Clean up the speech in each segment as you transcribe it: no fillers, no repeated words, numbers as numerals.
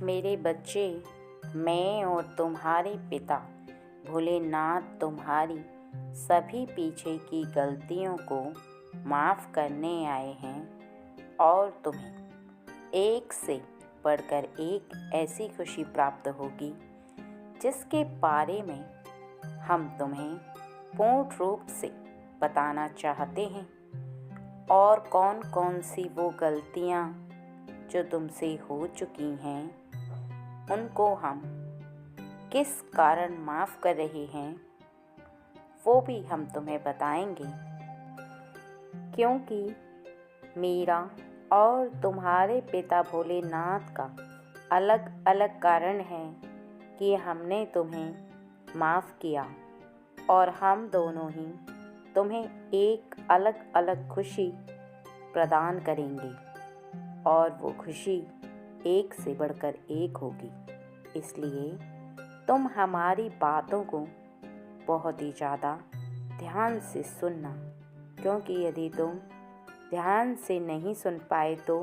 मेरे बच्चे, मैं और तुम्हारे पिता भोलेनाथ तुम्हारी सभी पीछे की गलतियों को माफ़ करने आए हैं और तुम्हें एक से बढ़कर एक ऐसी खुशी प्राप्त होगी जिसके बारे में हम तुम्हें पूर्ण रूप से बताना चाहते हैं। और कौन कौन सी वो गलतियाँ जो तुमसे हो चुकी हैं, उनको हम किस कारण माफ़ कर रहे हैं, वो भी हम तुम्हें बताएंगे। क्योंकि मेरा और तुम्हारे पिता भोलेनाथ का अलग अलग कारण है कि हमने तुम्हें माफ़ किया और हम दोनों ही तुम्हें एक अलग अलग खुशी प्रदान करेंगे और वो खुशी एक से बढ़कर एक होगी। इसलिए तुम हमारी बातों को बहुत ही ज़्यादा ध्यान से सुनना, क्योंकि यदि तुम ध्यान से नहीं सुन पाए तो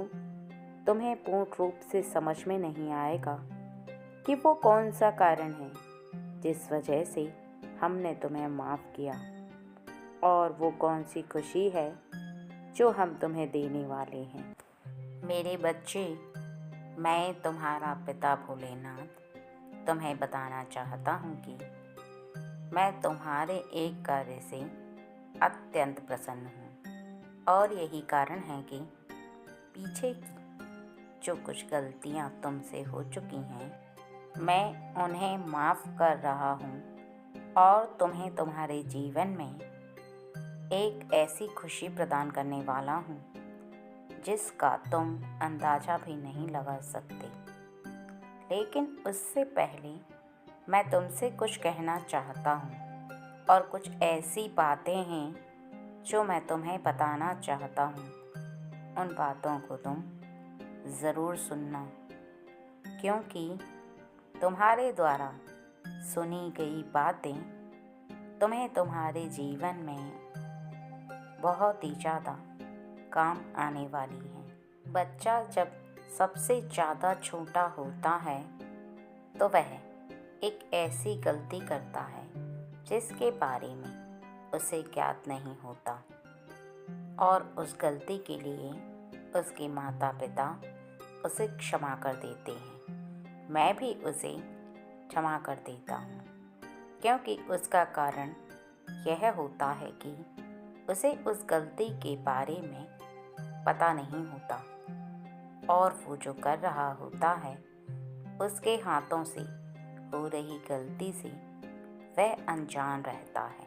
तुम्हें पूर्ण रूप से समझ में नहीं आएगा कि वो कौन सा कारण है जिस वजह से हमने तुम्हें माफ़ किया और वो कौन सी खुशी है जो हम तुम्हें देने वाले हैं। मेरे बच्चे, मैं तुम्हारा पिता भोलेनाथ तुम्हें बताना चाहता हूँ कि मैं तुम्हारे एक कार्य से अत्यंत प्रसन्न हूँ और यही कारण है कि पीछे की जो कुछ गलतियाँ तुमसे हो चुकी हैं, मैं उन्हें माफ़ कर रहा हूँ और तुम्हें तुम्हारे जीवन में एक ऐसी खुशी प्रदान करने वाला हूँ जिसका तुम अंदाज़ा भी नहीं लगा सकते। लेकिन उससे पहले मैं तुमसे कुछ कहना चाहता हूँ और कुछ ऐसी बातें हैं जो मैं तुम्हें बताना चाहता हूँ। उन बातों को तुम ज़रूर सुनना, क्योंकि तुम्हारे द्वारा सुनी गई बातें तुम्हें तुम्हारे जीवन में बहुत ही ज़्यादा काम आने वाली हैं। बच्चा जब सबसे ज़्यादा छोटा होता है तो वह एक ऐसी गलती करता है जिसके बारे में उसे ज्ञात नहीं होता और उस गलती के लिए उसके माता पिता उसे क्षमा कर देते हैं। मैं भी उसे क्षमा कर देता हूँ, क्योंकि उसका कारण यह होता है कि उसे उस गलती के बारे में पता नहीं होता और वो जो कर रहा होता है उसके हाथों से हो रही गलती से वह अनजान रहता है।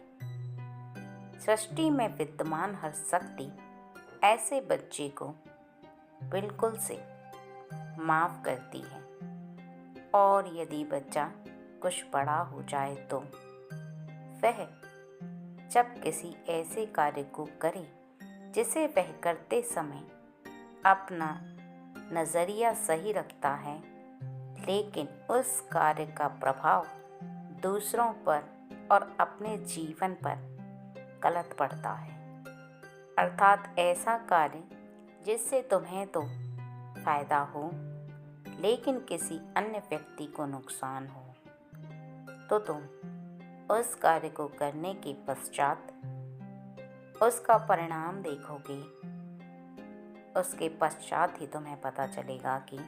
सृष्टि में विद्यमान हर शक्ति ऐसे बच्चे को बिल्कुल से माफ़ करती है और यदि बच्चा कुछ बड़ा हो जाए तो वह जब किसी ऐसे कार्य को करे जिसे वह करते समय अपना नज़रिया सही रखता है, लेकिन उस कार्य का प्रभाव दूसरों पर और अपने जीवन पर गलत पड़ता है, अर्थात ऐसा कार्य जिससे तुम्हें तो फ़ायदा हो लेकिन किसी अन्य व्यक्ति को नुकसान हो, तो तुम उस कार्य को करने के पश्चात उसका परिणाम देखोगे। उसके पश्चात ही तुम्हें पता चलेगा कि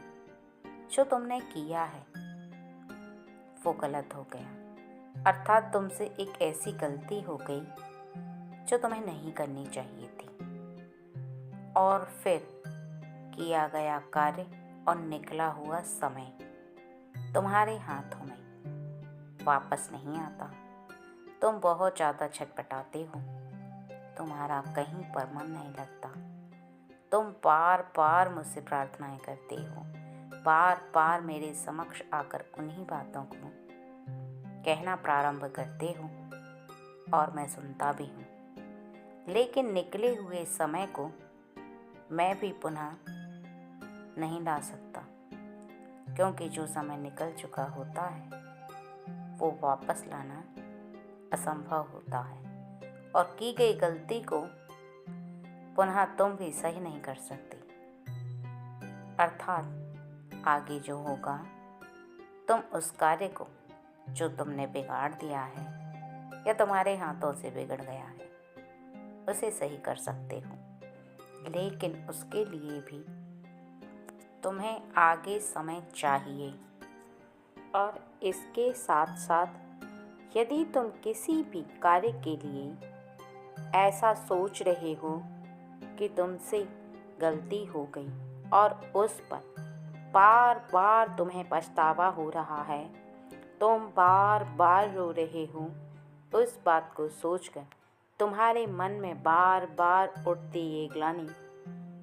जो तुमने किया है वो गलत हो गया, अर्थात तुमसे एक ऐसी गलती हो गई जो तुम्हें नहीं करनी चाहिए थी और फिर किया गया कार्य और निकला हुआ समय तुम्हारे हाथों में वापस नहीं आता। तुम बहुत ज़्यादा छटपटाते हो, तुम्हारा कहीं पर मन नहीं लगता, तुम बार बार मुझसे प्रार्थनाएं करते हो, बार बार मेरे समक्ष आकर उन्हीं बातों को कहना प्रारंभ करते हो और मैं सुनता भी हूँ। लेकिन निकले हुए समय को मैं भी पुनः नहीं ला सकता, क्योंकि जो समय निकल चुका होता है वो वापस लाना असंभव होता है और की गई गलती को पुनः तुम भी सही नहीं कर सकते। अर्थात आगे जो होगा, तुम उस कार्य को जो तुमने बिगाड़ दिया है या तुम्हारे हाथों से बिगड़ गया है उसे सही कर सकते हो। लेकिन उसके लिए भी तुम्हें आगे समय चाहिए। और इसके साथ साथ यदि तुम किसी भी कार्य के लिए ऐसा सोच रहे हो कि तुमसे गलती हो गई और उस पर बार बार तुम्हें पछतावा हो रहा है, तुम बार बार रो रहे हो, उस बात को सोचकर तुम्हारे मन में बार बार उठती ये ग्लानि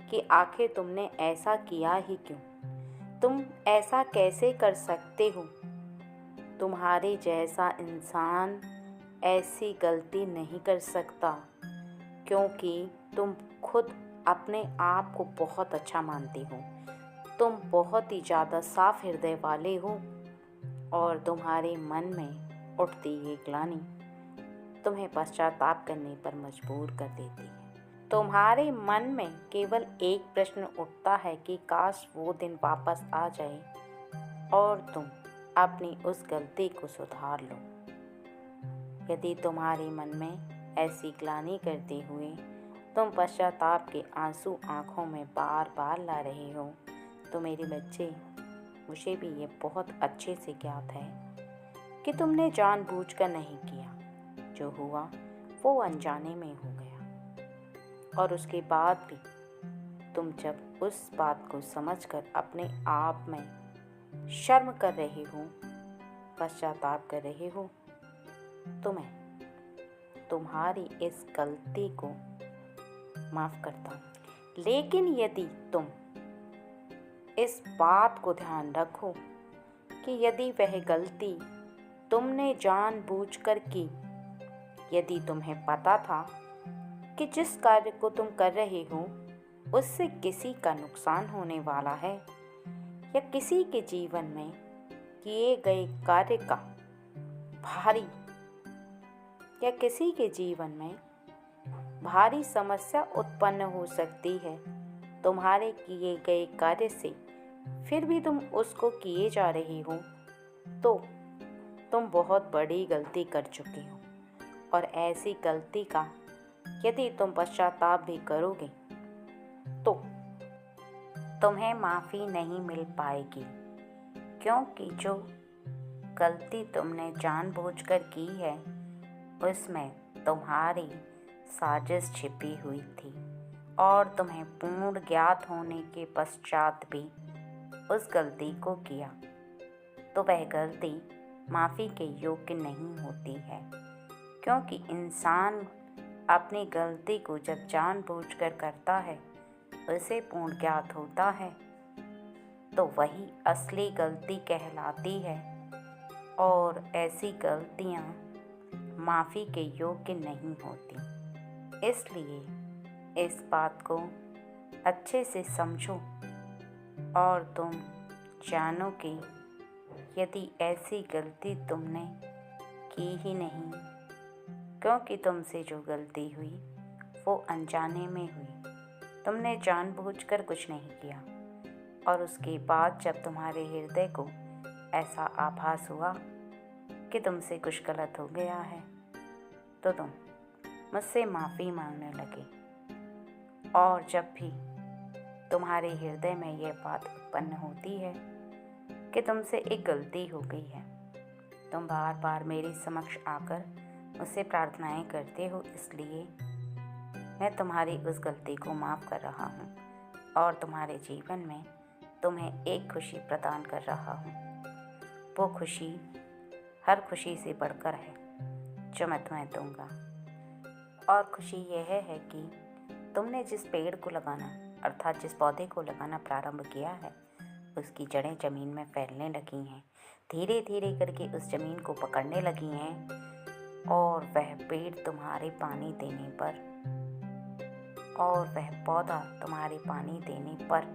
कि आखिर तुमने ऐसा किया ही क्यों, तुम ऐसा कैसे कर सकते हो। तुम्हारे जैसा इंसान ऐसी गलती नहीं कर सकता, क्योंकि तुम खुद अपने आप को बहुत अच्छा मानते हो। तुम बहुत ही ज़्यादा साफ हृदय वाले हो और तुम्हारे मन में उठती ये ग्लानि तुम्हें पश्चाताप करने पर मजबूर कर देती है। तुम्हारे मन में केवल एक प्रश्न उठता है कि काश वो दिन वापस आ जाए और तुम अपनी उस गलती को सुधार लो। यदि तुम्हारे मन में ऐसी ग्लानि करते हुए तुम पश्चाताप के आंसू आंखों में बार बार ला रहे हो, तो मेरे बच्चे, मुझे भी ये बहुत अच्छे से ज्ञात है कि तुमने जानबूझकर नहीं किया। जो हुआ वो अनजाने में हो गया। और उसके बाद भी तुम जब उस बात को समझकर अपने आप में शर्म कर रहे हो, पश्चाताप कर रहे हो, तो मैं तुम्हारी इस गलती को माफ़ करता हूँ। लेकिन यदि तुम इस बात को ध्यान रखो कि यदि वह गलती तुमने जानबूझकर की, यदि तुम्हें पता था कि जिस कार्य को तुम कर रहे हो उससे किसी का नुकसान होने वाला है या किसी के जीवन में किए गए कार्य का भारी या किसी के जीवन में भारी समस्या उत्पन्न हो सकती है तुम्हारे किए गए कार्य से, फिर भी तुम उसको किए जा रहे हो, तो तुम बहुत बड़ी गलती कर चुके हो। और ऐसी गलती का यदि तुम पश्चाताप भी करोगे तो तुम्हें माफ़ी नहीं मिल पाएगी, क्योंकि जो गलती तुमने जानबूझकर की है उसमें तुम्हारी साजिश छिपी हुई थी और तुम्हें पूर्ण ज्ञात होने के पश्चात भी उस गलती को किया, तो वह गलती माफ़ी के योग्य नहीं होती है। क्योंकि इंसान अपनी गलती को जब जानबूझकर करता है, उसे पूर्ण ज्ञात होता है, तो वही असली गलती कहलाती है और ऐसी गलतियाँ माफ़ी के योग्य नहीं होती। इसलिए इस बात को अच्छे से समझो और तुम जानो कि यदि ऐसी गलती तुमने की ही नहीं, क्योंकि तुमसे जो गलती हुई वो अनजाने में हुई, तुमने जानबूझकर कुछ नहीं किया। और उसके बाद जब तुम्हारे हृदय को ऐसा आभास हुआ कि तुमसे कुछ गलत हो गया है, तो तुम मुझसे माफ़ी मांगने लगे। और जब भी तुम्हारे हृदय में यह बात उत्पन्न होती है कि तुमसे एक गलती हो गई है, तुम बार बार मेरे समक्ष आकर मुझसे प्रार्थनाएं करते हो। इसलिए मैं तुम्हारी उस गलती को माफ़ कर रहा हूँ और तुम्हारे जीवन में तुम्हें एक खुशी प्रदान कर रहा हूँ। वो खुशी हर खुशी से बढ़कर है जो मैं तुम्हें दूँगा। और खुशी यह है कि तुमने जिस पेड़ को लगाना अर्थात जिस पौधे को लगाना प्रारंभ किया है, उसकी जड़ें ज़मीन में फैलने लगी हैं, धीरे धीरे करके उस ज़मीन को पकड़ने लगी हैं और वह पेड़ तुम्हारे पानी देने पर और वह पौधा तुम्हारे पानी देने पर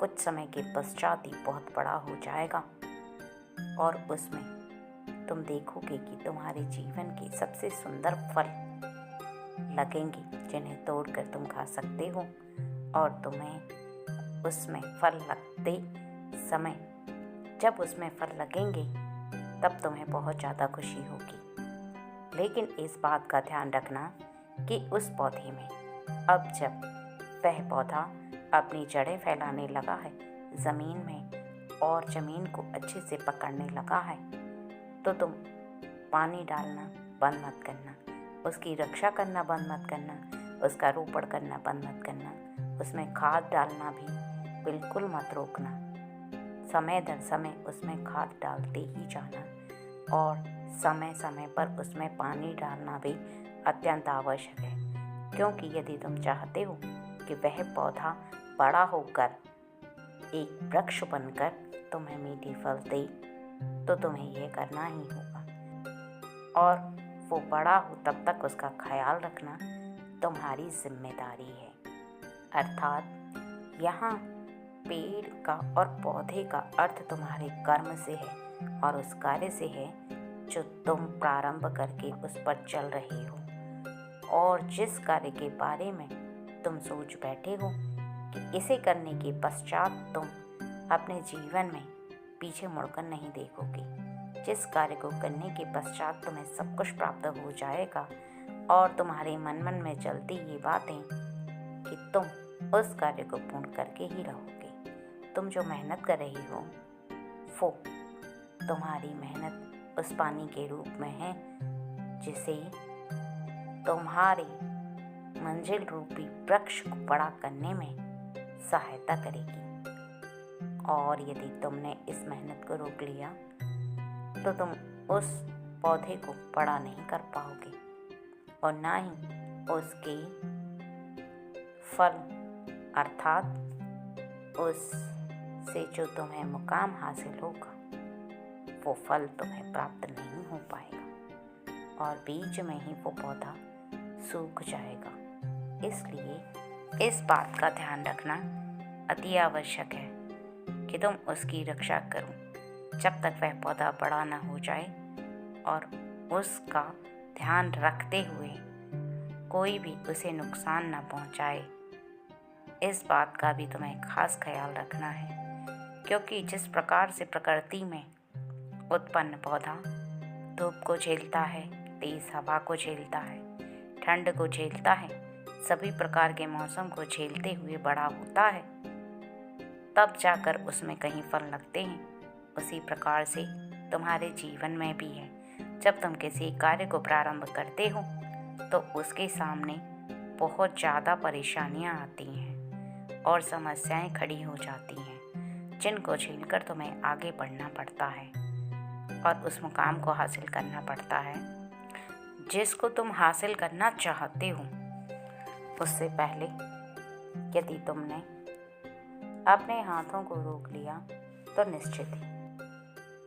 कुछ समय के पश्चात ही बहुत बड़ा हो जाएगा और उसमें तुम देखोगे कि तुम्हारे जीवन के सबसे सुंदर फल लगेंगे, जिन्हें तोड़कर तुम खा सकते हो और तुम्हें उसमें फल लगते समय जब उसमें फल लगेंगे तब तुम्हें बहुत ज़्यादा खुशी होगी। लेकिन इस बात का ध्यान रखना कि उस पौधे में अब जब वह पौधा अपनी जड़ें फैलाने लगा है ज़मीन में और ज़मीन को अच्छे से पकड़ने लगा है, तो तुम पानी डालना बंद मत करना, उसकी रक्षा करना बंद मत करना, उसका रोपण करना बंद मत करना, उसमें खाद डालना भी बिल्कुल मत रोकना। समय दर समय उसमें खाद डालते ही जाना और समय समय पर उसमें पानी डालना भी अत्यंत आवश्यक है। क्योंकि यदि तुम चाहते हो कि वह पौधा बड़ा होकर एक वृक्ष बनकर तुम्हें मीठे फल दे, तो तुम्हें यह करना ही होगा और वो बड़ा हो तब तक उसका ख्याल रखना तुम्हारी जिम्मेदारी है। अर्थात यहाँ पेड़ का और पौधे का अर्थ तुम्हारे कर्म से है और उस कार्य से है जो तुम प्रारंभ करके उस पर चल रहे हो और जिस कार्य के बारे में तुम सोच बैठे हो कि इसे करने के पश्चात तुम अपने जीवन में पीछे मुड़कर नहीं देखोगे। जिस कार्य को करने के पश्चात तुम्हें सब कुछ प्राप्त हो जाएगा और तुम्हारे मन मन में चलती ये बातें कि तुम उस कार्य को पूर्ण करके ही रहोगे। तुम जो मेहनत कर रही हो वो तुम्हारी मेहनत उस पानी के रूप में है जिसे तुम्हारे मंजिल रूपी वृक्ष को बड़ा करने में सहायता करेगी। और यदि तुमने इस मेहनत को रोक लिया तो तुम उस पौधे को बड़ा नहीं कर पाओगे और ना ही उसके फल अर्थात उससे जो तुम्हें मुकाम हासिल होगा वो फल तुम्हें प्राप्त नहीं हो पाएगा और बीच में ही वो पौधा सूख जाएगा। इसलिए इस बात का ध्यान रखना अति आवश्यक है कि तुम उसकी रक्षा करो जब तक वह पौधा बड़ा न हो जाए और उसका ध्यान रखते हुए कोई भी उसे नुकसान न पहुंचाए। इस बात का भी तुम्हें खास ख्याल रखना है क्योंकि जिस प्रकार से प्रकृति में उत्पन्न पौधा धूप को झेलता है, तेज हवा को झेलता है, ठंड को झेलता है, सभी प्रकार के मौसम को झेलते हुए बड़ा होता है, तब जाकर उसमें कहीं फल लगते हैं। उसी प्रकार से तुम्हारे जीवन में भी है। जब तुम किसी कार्य को प्रारंभ करते हो तो उसके सामने बहुत ज़्यादा परेशानियां आती हैं और समस्याएं खड़ी हो जाती हैं जिनको झेलकर तुम्हें आगे बढ़ना पड़ता है और उस मुकाम को हासिल करना पड़ता है जिसको तुम हासिल करना चाहते हो। उससे पहले यदि तुमने अपने हाथों को रोक लिया तो निश्चित ही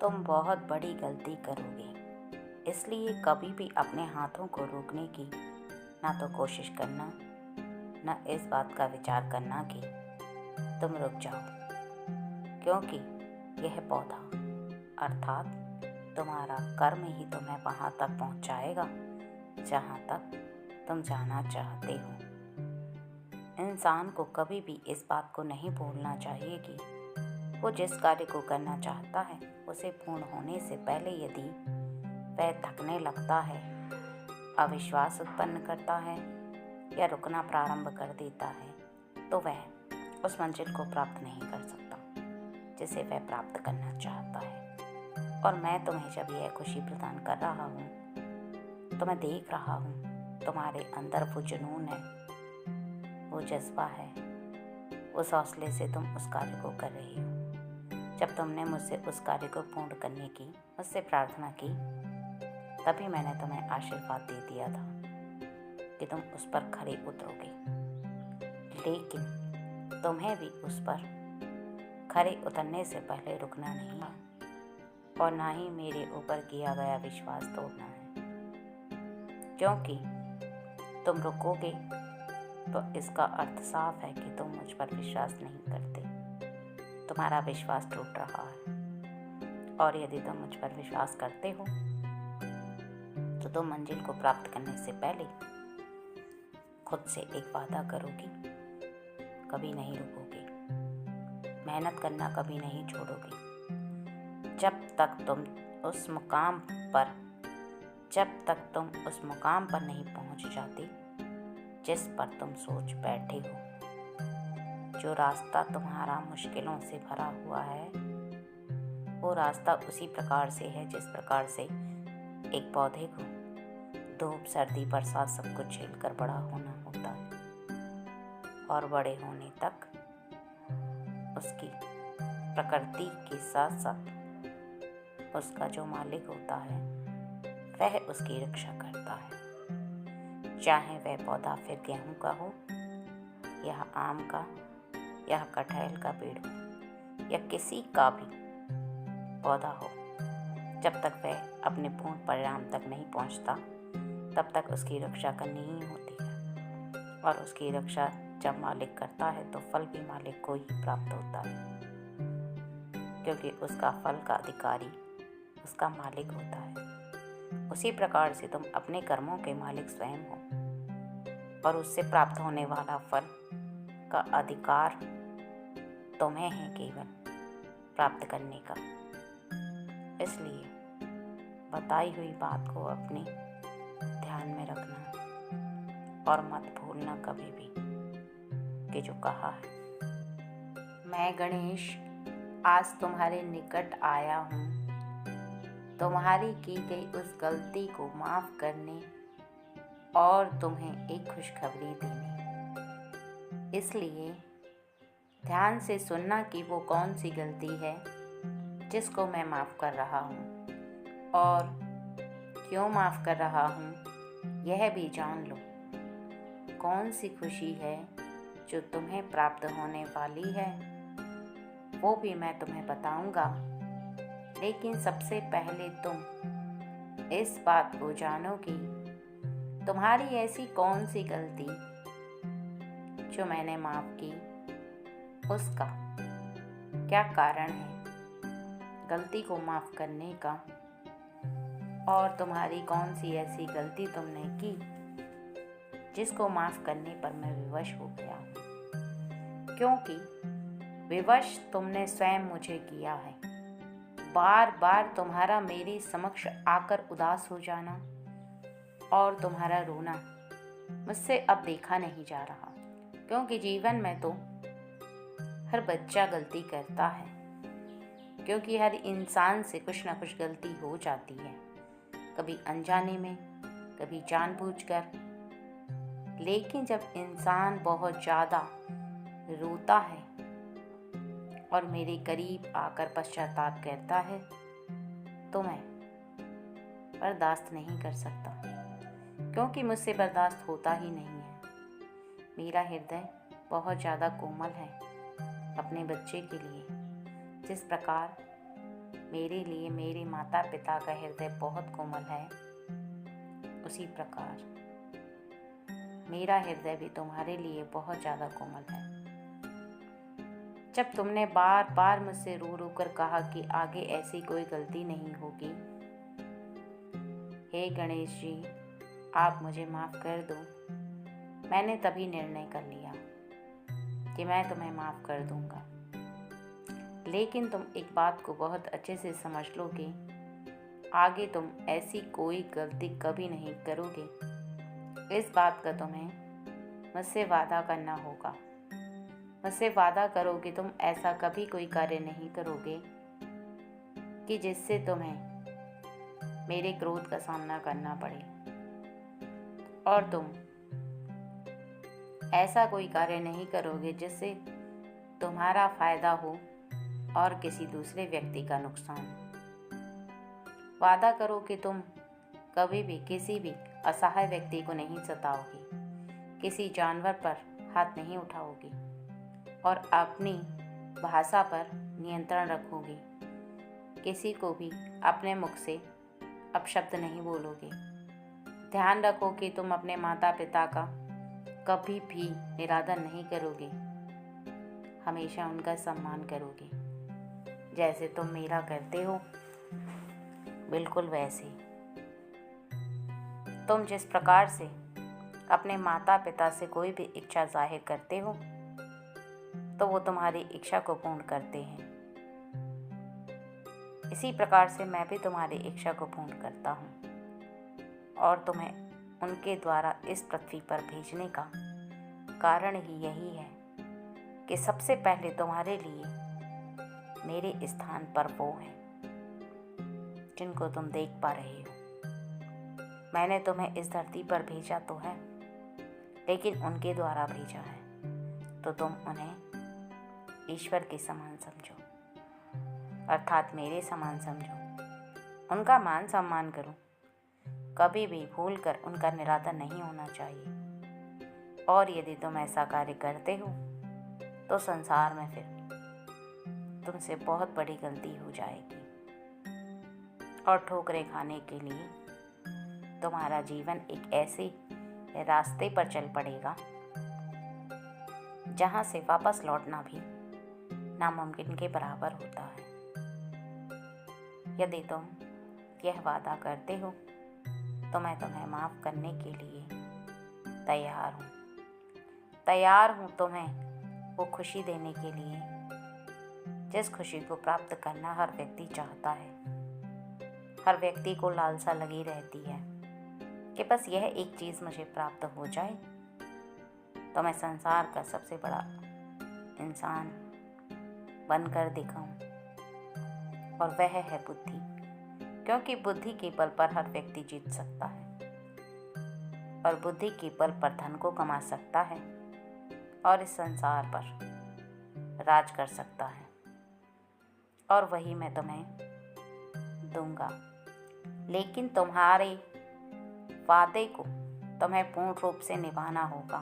तुम बहुत बड़ी गलती करोगे। इसलिए कभी भी अपने हाथों को रोकने की ना तो कोशिश करना, ना इस बात का विचार करना कि तुम रुक जाओ, क्योंकि यह पौधा अर्थात तुम्हारा कर्म ही तुम्हें वहाँ तक पहुँचाएगा जहाँ तक तुम जाना चाहते हो। इंसान को कभी भी इस बात को नहीं भूलना चाहिए कि वो जिस कार्य को करना चाहता है उसे पूर्ण होने से पहले यदि वह थकने लगता है, अविश्वास उत्पन्न करता है या रुकना प्रारंभ कर देता है तो वह उस मंजिल को प्राप्त नहीं कर सकता जिसे वह प्राप्त करना चाहता है। और मैं तुम्हें जब यह खुशी प्रदान कर रहा हूँ तो मैं देख रहा हूँ तुम्हारे अंदर वो जुनून है, वो जज्बा है, उस हौसले से तुम उस कार्य को कर रही हो। जब तुमने मुझसे उस कार्य को पूर्ण करने की मुझसे प्रार्थना की तभी मैंने तुम्हें आशीर्वाद दे दिया था कि तुम उस पर खरे उतरोगे, लेकिन तुम्हें भी उस पर खरे उतरने से पहले रुकना नहीं और ना ही मेरे ऊपर किया गया विश्वास तोड़ना है। क्योंकि तुम रुकोगे तो इसका अर्थ साफ है कि तुम मुझ पर विश्वास नहीं करते, तुम्हारा विश्वास टूट रहा है। और यदि तुम मुझ पर विश्वास करते हो तो तुम मंजिल को प्राप्त करने से पहले खुद से एक वादा करोगी, कभी नहीं रुकोगे। मेहनत करना कभी नहीं छोड़ोगे। जब तक तुम उस मुकाम पर नहीं पहुंच जाती जिस पर तुम सोच बैठे हो। जो रास्ता तुम्हारा मुश्किलों से भरा हुआ है, वो रास्ता उसी प्रकार से है जिस प्रकार से एक पौधे को धूप, सर्दी, बरसात सब कुछ झेलकर बड़ा होना होता है। और बड़े होने तक उसकी प्रकृति के साथ साथ उसका जो मालिक होता है वह उसकी रक्षा करता है। चाहे वह पौधा फिर गेहूं का हो, या आम का, या कटहल का पेड़ हो, या किसी का भी पौधा हो, जब तक वह अपने पूर्ण परिणाम तक नहीं पहुंचता तब तक उसकी रक्षा करनी ही होती है। और उसकी रक्षा जब मालिक करता है तो फल भी मालिक को ही प्राप्त होता है, क्योंकि उसका फल का अधिकारी उसका मालिक होता है। उसी प्रकार से तुम अपने कर्मों के मालिक स्वयं हो और उससे प्राप्त होने वाला फल का अधिकार तुम्हें है केवल प्राप्त करने का। इसलिए बताई हुई बात को अपने ध्यान में रखना और मत भूलना कभी भी कि जो कहा है। मैं गणेश आज तुम्हारे निकट आया हूँ, तुम्हारी की गई उस गलती को माफ़ करने और तुम्हें एक खुशखबरी देने। इसलिए ध्यान से सुनना कि वो कौन सी गलती है जिसको मैं माफ़ कर रहा हूँ, और क्यों माफ़ कर रहा हूँ यह भी जान लो। कौन सी खुशी है जो तुम्हें प्राप्त होने वाली है वो भी मैं तुम्हें बताऊँगा। लेकिन सबसे पहले तुम इस बात को जानो कि तुम्हारी ऐसी कौन सी गलती जो मैंने माफ़ की उसका क्या कारण है गलती को माफ़ करने का, और तुम्हारी कौन सी ऐसी गलती तुमने की जिसको माफ़ करने पर मैं विवश हो गया हूँ। क्योंकि विवश तुमने स्वयं मुझे किया है। बार बार तुम्हारा मेरे समक्ष आकर उदास हो जाना और तुम्हारा रोना मुझसे अब देखा नहीं जा रहा, क्योंकि जीवन में तो हर बच्चा गलती करता है, क्योंकि हर इंसान से कुछ ना कुछ गलती हो जाती है, कभी अनजाने में, कभी जानबूझकर। लेकिन जब इंसान बहुत ज़्यादा रोता है और मेरे करीब आकर पश्चाताप करता है तो मैं बर्दाश्त नहीं कर सकता, क्योंकि मुझसे बर्दाश्त होता ही नहीं है। मेरा हृदय बहुत ज़्यादा कोमल है अपने बच्चे के लिए, जिस प्रकार मेरे लिए मेरे माता पिता का हृदय बहुत कोमल है, उसी प्रकार मेरा हृदय भी तुम्हारे लिए बहुत ज़्यादा कोमल है। जब तुमने बार बार मुझसे रो रो कर कहा कि आगे ऐसी कोई गलती नहीं होगी, हे गणेश जी आप मुझे माफ़ कर दो, मैंने तभी निर्णय कर लिया कि मैं तुम्हें माफ़ कर दूंगा। लेकिन तुम एक बात को बहुत अच्छे से समझ लो कि आगे तुम ऐसी कोई गलती कभी नहीं करोगे। इस बात का तुम्हें मुझसे वादा करना होगा। मुझसे वादा करो कि तुम ऐसा कभी कोई कार्य नहीं करोगे कि जिससे तुम्हें मेरे क्रोध का सामना करना पड़े, और तुम ऐसा कोई कार्य नहीं करोगे जिससे तुम्हारा फ़ायदा हो और किसी दूसरे व्यक्ति का नुकसान। वादा करो कि तुम कभी भी किसी भी असहाय व्यक्ति को नहीं सताओगी, किसी जानवर पर हाथ नहीं उठाओगी और अपनी भाषा पर नियंत्रण रखोगी। किसी को भी अपने मुख से अपशब्द नहीं बोलोगे। ध्यान रखो कि तुम अपने माता पिता का कभी भी निरादर नहीं करोगे, हमेशा उनका सम्मान करोगे। जैसे तुम मेरा करते हो बिल्कुल वैसे तुम जिस प्रकार से अपने माता पिता से कोई भी इच्छा जाहिर करते हो, तो वो तुम्हारी इच्छा को पूर्ण करते हैं। इसी प्रकार से मैं भी तुम्हारी इच्छा को पूर्ण करता हूँ और तुम्हें उनके द्वारा इस पृथ्वी पर भेजने का कारण ही यही है कि सबसे पहले तुम्हारे लिए मेरे स्थान पर वो हैं जिनको तुम देख पा रहे हो। मैंने तुम्हें इस धरती पर भेजा तो है, लेकिन उनके द्वारा भेजा है, तो तुम उन्हें ईश्वर के समान समझो, अर्थात मेरे समान समझो। उनका मान सम्मान करो, कभी भी भूल कर उनका निरादर नहीं होना चाहिए। और यदि तुम ऐसा कार्य करते हो तो संसार में फिर तुमसे बहुत बड़ी गलती हो जाएगी और ठोकरें खाने के लिए तुम्हारा जीवन एक ऐसे रास्ते पर चल पड़ेगा जहाँ से वापस लौटना भी नामुमकिन के बराबर होता है। यदि तुम यह वादा करते हो तो मैं तुम्हें माफ़ करने के लिए तैयार हूँ तुम्हें वो खुशी देने के लिए जिस खुशी को प्राप्त करना हर व्यक्ति चाहता है। हर व्यक्ति को लालसा लगी रहती है कि बस यह एक चीज़ मुझे प्राप्त हो जाए तो मैं संसार का सबसे बड़ा इंसान बनकर दिखाऊं, और वह है बुद्धि। क्योंकि बुद्धि के बल पर हर व्यक्ति जीत सकता है और बुद्धि के बल पर धन को कमा सकता है और इस संसार पर राज कर सकता है, और वही मैं तुम्हें दूंगा। लेकिन तुम्हारे वादे को तुम्हें पूर्ण रूप से निभाना होगा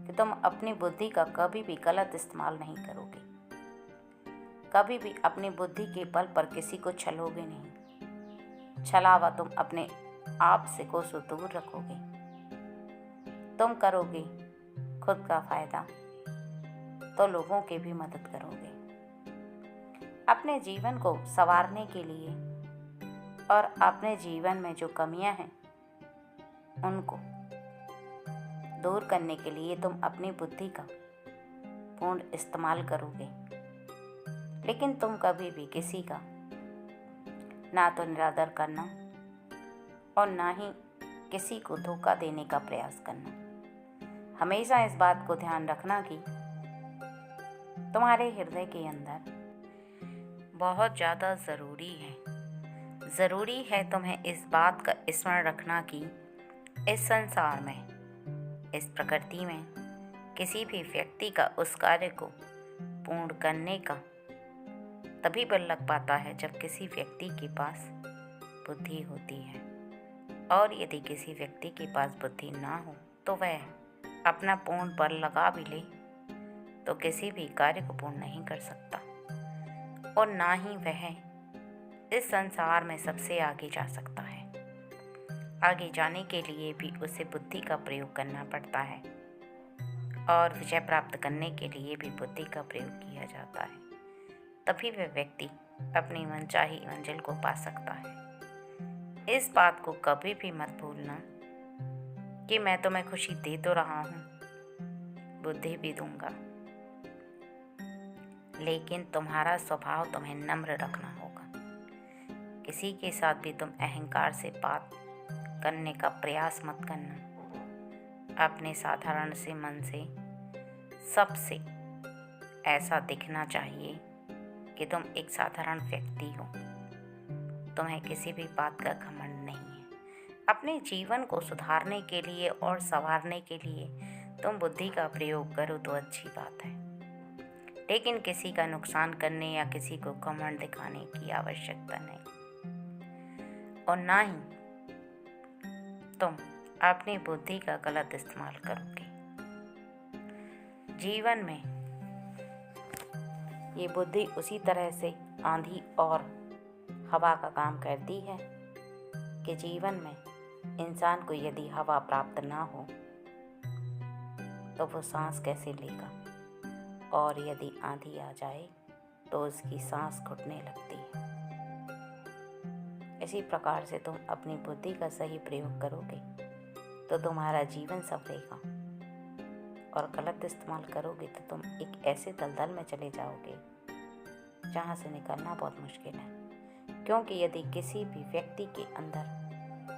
कि तुम अपनी बुद्धि का कभी भी गलत इस्तेमाल नहीं करोगे, कभी भी अपनी बुद्धि के बल पर किसी को छलोगे नहीं। छलावा तुम अपने आप से कोसों दूर रखोगे। तुम करोगे खुद का फायदा तो लोगों की भी मदद करोगे। अपने जीवन को संवारने के लिए और अपने जीवन में जो कमियां हैं उनको दूर करने के लिए तुम अपनी बुद्धि का पूर्ण इस्तेमाल करोगे। लेकिन तुम कभी भी किसी का ना तो निरादर करना और ना ही किसी को धोखा देने का प्रयास करना। हमेशा इस बात को ध्यान रखना कि तुम्हारे हृदय के अंदर बहुत ज़्यादा ज़रूरी है तुम्हें इस बात का स्मरण रखना कि इस संसार में, इस प्रकृति में किसी भी व्यक्ति का उस कार्य को पूर्ण करने का तभी बल लग पाता है जब किसी व्यक्ति के पास बुद्धि होती है। और यदि किसी व्यक्ति के पास बुद्धि ना हो तो वह अपना पूर्ण बल लगा भी ले तो किसी भी कार्य को पूर्ण नहीं कर सकता, और ना ही वह इस संसार में सबसे आगे जा सकता है। आगे जाने के लिए भी उसे बुद्धि का प्रयोग करना पड़ता है और विजय प्राप्त करने के लिए भी बुद्धि का प्रयोग किया जाता है। तभी वह व्यक्ति अपनी मनचाही मंजिल को पा सकता है। इस बात को कभी भी मत भूलना कि मैं तुम्हें खुशी दे तो रहा हूँ, बुद्धि भी दूंगा, लेकिन तुम्हारा स्वभाव तुम्हें नम्र रखना होगा। किसी के साथ भी तुम अहंकार से बात करने का प्रयास मत करना। अपने साधारण से मन से सबसे ऐसा दिखना चाहिए कि तुम एक साधारण व्यक्ति हो, तुम्हें किसी भी बात का घमंड नहीं है। अपने जीवन को सुधारने के लिए और संवारने के लिए तुम बुद्धि का प्रयोग करो तो अच्छी बात है, लेकिन किसी का नुकसान करने या किसी को घमंड दिखाने की आवश्यकता नहीं। और ना ही तुम अपनी बुद्धि का गलत इस्तेमाल करोगे। जीवन में ये बुद्धि उसी तरह से आंधी और हवा का काम करती है कि जीवन में इंसान को यदि हवा प्राप्त ना हो तो वो सांस कैसे लेगा, और यदि आंधी आ जाए तो उसकी सांस घुटने लगती है। इसी प्रकार से तुम अपनी बुद्धि का सही प्रयोग करोगे तो तुम्हारा जीवन संवरेगा और गलत इस्तेमाल करोगे तो तुम एक ऐसे दलदल में चले जाओगे जहाँ से निकलना बहुत मुश्किल है। क्योंकि यदि किसी भी व्यक्ति के अंदर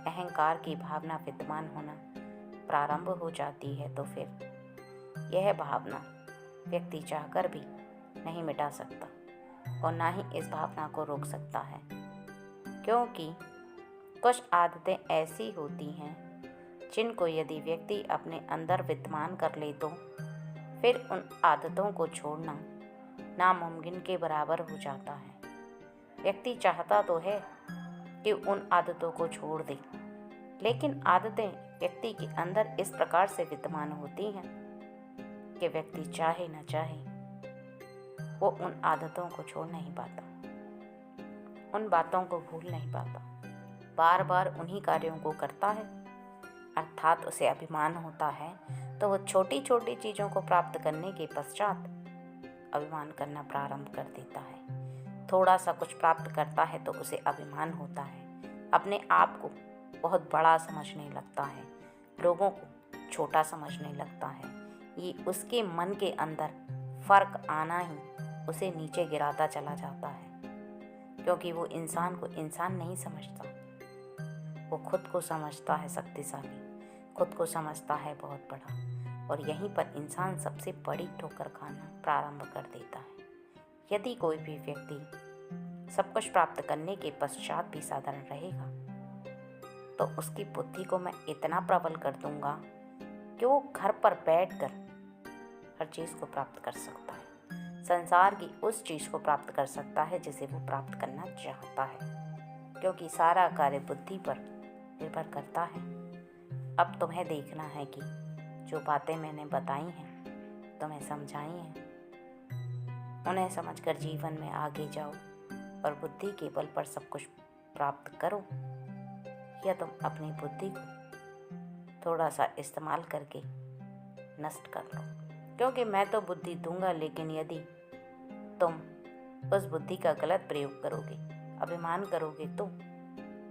अहंकार की भावना विद्यमान होना प्रारंभ हो जाती है तो फिर यह भावना व्यक्ति चाहकर भी नहीं मिटा सकता और ना ही इस भावना को रोक सकता है। क्योंकि कुछ आदतें ऐसी होती हैं जिनको यदि व्यक्ति अपने अंदर विद्यमान कर ले तो फिर उन आदतों को छोड़ना नामुमकिन के बराबर हो जाता है। व्यक्ति चाहता तो है कि उन आदतों को छोड़ दे, लेकिन आदतें व्यक्ति के अंदर इस प्रकार से विद्यमान होती हैं कि व्यक्ति चाहे न चाहे वो उन आदतों को छोड़ नहीं पाता, उन बातों को भूल नहीं पाता, बार बार उन्हीं कार्यों को करता है। अर्थात उसे अभिमान होता है तो वो छोटी छोटी चीज़ों को प्राप्त करने के पश्चात अभिमान करना प्रारंभ कर देता है। थोड़ा सा कुछ प्राप्त करता है तो उसे अभिमान होता है, अपने आप को बहुत बड़ा समझने लगता है, लोगों को छोटा समझने लगता है। ये उसके मन के अंदर फर्क आना ही उसे नीचे गिराता चला जाता है, क्योंकि वो इंसान को इंसान नहीं समझता। वो खुद को समझता है शक्तिशाली, खुद को समझता है बहुत बड़ा, और यहीं पर इंसान सबसे बड़ी ठोकर खाना प्रारंभ कर देता है। यदि कोई भी व्यक्ति सब कुछ प्राप्त करने के पश्चात भी साधारण रहेगा तो उसकी बुद्धि को मैं इतना प्रबल कर दूंगा कि वो घर पर बैठकर हर चीज़ को प्राप्त कर सकता है, संसार की उस चीज़ को प्राप्त कर सकता है जिसे वो प्राप्त करना चाहता है, क्योंकि सारा कार्य बुद्धि पर निर्भर करता है। अब तुम्हें देखना है कि जो बातें मैंने बताई हैं, तुम्हें समझाई हैं, उन्हें समझकर जीवन में आगे जाओ और बुद्धि के बल पर सब कुछ प्राप्त करो, या तुम अपनी बुद्धि को थोड़ा सा इस्तेमाल करके नष्ट कर लो। क्योंकि मैं तो बुद्धि दूंगा, लेकिन यदि तुम उस बुद्धि का गलत प्रयोग करोगे, अभिमान करोगे, तो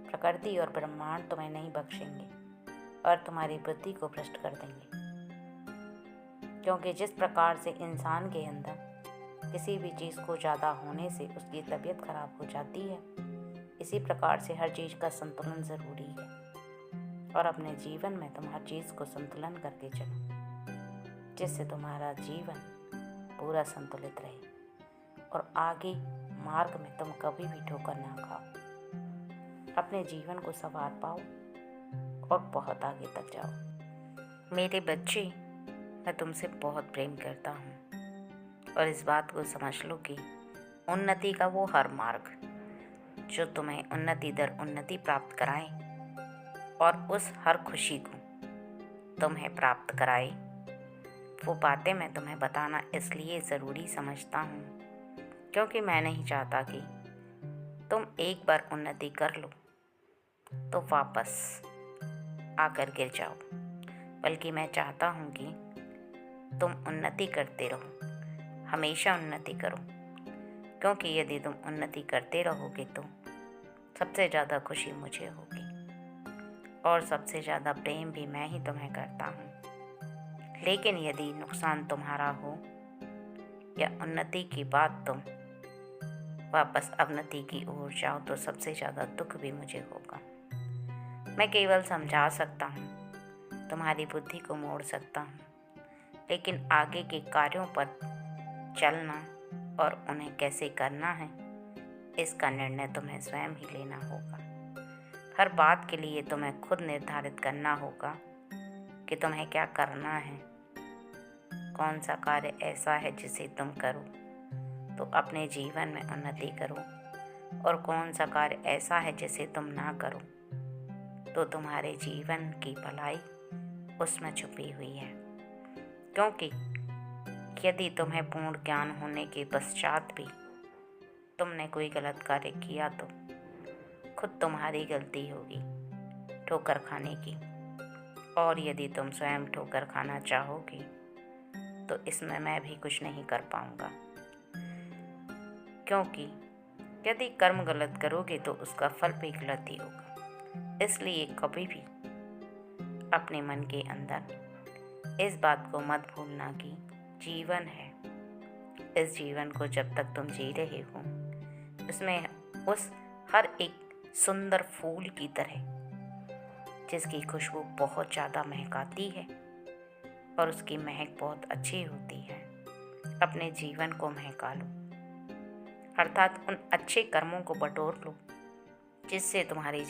प्रकृति और ब्रह्मांड तुम्हें नहीं बख्शेंगे और तुम्हारी बुद्धि को भ्रष्ट कर देंगे। क्योंकि जिस प्रकार से इंसान के अंदर किसी भी चीज़ को ज़्यादा होने से उसकी तबीयत खराब हो जाती है, इसी प्रकार से हर चीज़ का संतुलन ज़रूरी है। और अपने जीवन में तुम हर चीज़ को संतुलन करके चलो, जिससे तुम्हारा जीवन पूरा संतुलित रहे और आगे मार्ग में तुम कभी भी ठोकर ना खाओ, अपने जीवन को संवार पाओ और बहुत आगे तक जाओ। मेरे बच्चे, मैं तुमसे बहुत प्रेम करता हूँ और इस बात को समझ लो कि उन्नति का वो हर मार्ग जो तुम्हें उन्नति दर उन्नति प्राप्त कराए और उस हर खुशी को तुम्हें प्राप्त कराए, वो बातें मैं तुम्हें बताना इसलिए ज़रूरी समझता हूँ क्योंकि मैं नहीं चाहता कि तुम एक बार उन्नति कर लो तो वापस आकर गिर जाओ, बल्कि मैं चाहता हूँ कि तुम उन्नति करते रहो, हमेशा उन्नति करो। क्योंकि यदि तुम उन्नति करते रहोगे तो सबसे ज़्यादा खुशी मुझे होगी और सबसे ज़्यादा प्रेम भी मैं ही तुम्हें करता हूँ। लेकिन यदि नुकसान तुम्हारा हो या उन्नति की बात तुम वापस अवनति की ओर जाओ तो सबसे ज़्यादा दुख भी मुझे होगा। मैं केवल समझा सकता हूँ, तुम्हारी बुद्धि को मोड़ सकता हूँ, लेकिन आगे के कार्यों पर चलना और उन्हें कैसे करना है इसका निर्णय तुम्हें स्वयं ही लेना होगा। हर बात के लिए तुम्हें खुद निर्धारित करना होगा कि तुम्हें क्या करना है, कौन सा कार्य ऐसा है जिसे तुम करो तो अपने जीवन में उन्नति करो और कौन सा कार्य ऐसा है जिसे तुम ना करो तो तुम्हारे जीवन की भलाई उसमें छुपी हुई है। क्योंकि यदि तुम्हें पूर्ण ज्ञान होने के पश्चात भी तुमने कोई गलत कार्य किया तो खुद तुम्हारी गलती होगी ठोकर खाने की, और यदि तुम स्वयं ठोकर खाना चाहोगे तो इसमें मैं भी कुछ नहीं कर पाऊंगा। क्योंकि यदि कर्म गलत करोगे तो उसका फल भी गलत ही होगा। इसलिए कभी भी अपने मन के अंदर इस बात को मत भूलना कि जीवन है। इस जीवन को जब तक तुम जी रहे हो, उसमें उस हर एक सुंदर फूल की तरह, जिसकी खुशबू बहुत ज़्यादा महकाती है और उसकी महक बहुत अच्छी होती है, अपने जीवन को महका लो। अर्थात उन अच्छे कर्मों को बटोर लो जिससे तुम्हारे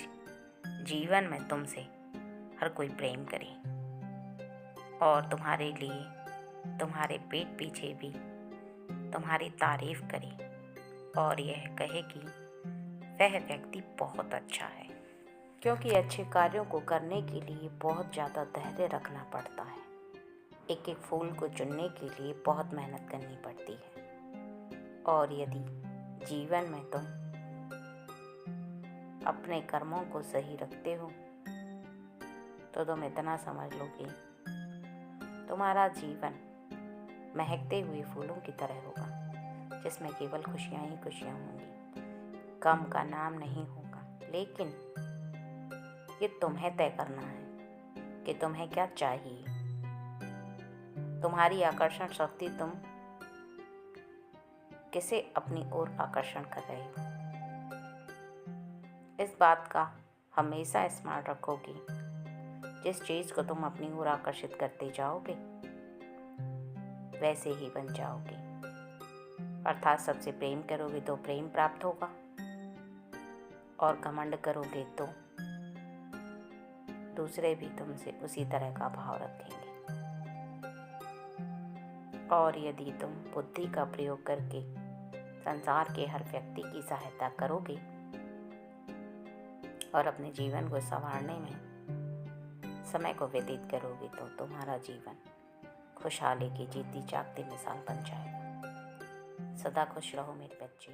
जीवन में तुमसे हर कोई प्रेम करे और तुम्हारे लिए, तुम्हारे पेट पीछे भी तुम्हारी तारीफ करे और यह कहे कि वह व्यक्ति बहुत अच्छा है। क्योंकि अच्छे कार्यों को करने के लिए बहुत ज़्यादा धैर्य रखना पड़ता है। एक एक फूल को चुनने के लिए बहुत मेहनत करनी पड़ती है। और यदि जीवन में तुम अपने कर्मों को सही रखते हो तो तुम इतना समझ लो कि तुम्हारा जीवन महकते हुए फूलों की तरह होगा, जिसमें केवल खुशियाँ ही खुशियाँ होंगी। गम का नाम नहीं होगा। लेकिन ये तुम्हें तय करना है कि तुम्हें क्या चाहिए। तुम्हारी आकर्षण शक्ति, तुम किसे अपनी ओर आकर्षण कर रहे हो। इस बात का हमेशा स्मरण रखो कि जिस चीज़ को तुम अपनी ओर आकर्षित करते जाओगे वैसे ही बन जाओगे। अर्थात सबसे प्रेम करोगे तो प्रेम प्राप्त होगा और घमंड करोगे तो दूसरे भी तुमसे उसी तरह का भाव रखेंगे। और यदि तुम बुद्धि का प्रयोग करके संसार के हर व्यक्ति की सहायता करोगे और अपने जीवन को संवारने में समय को व्यतीत करोगे तो तुम्हारा जीवन खुशहाली की जीती जागती मिसाल बन जाएगा। सदा खुश रहो मेरे बच्चे।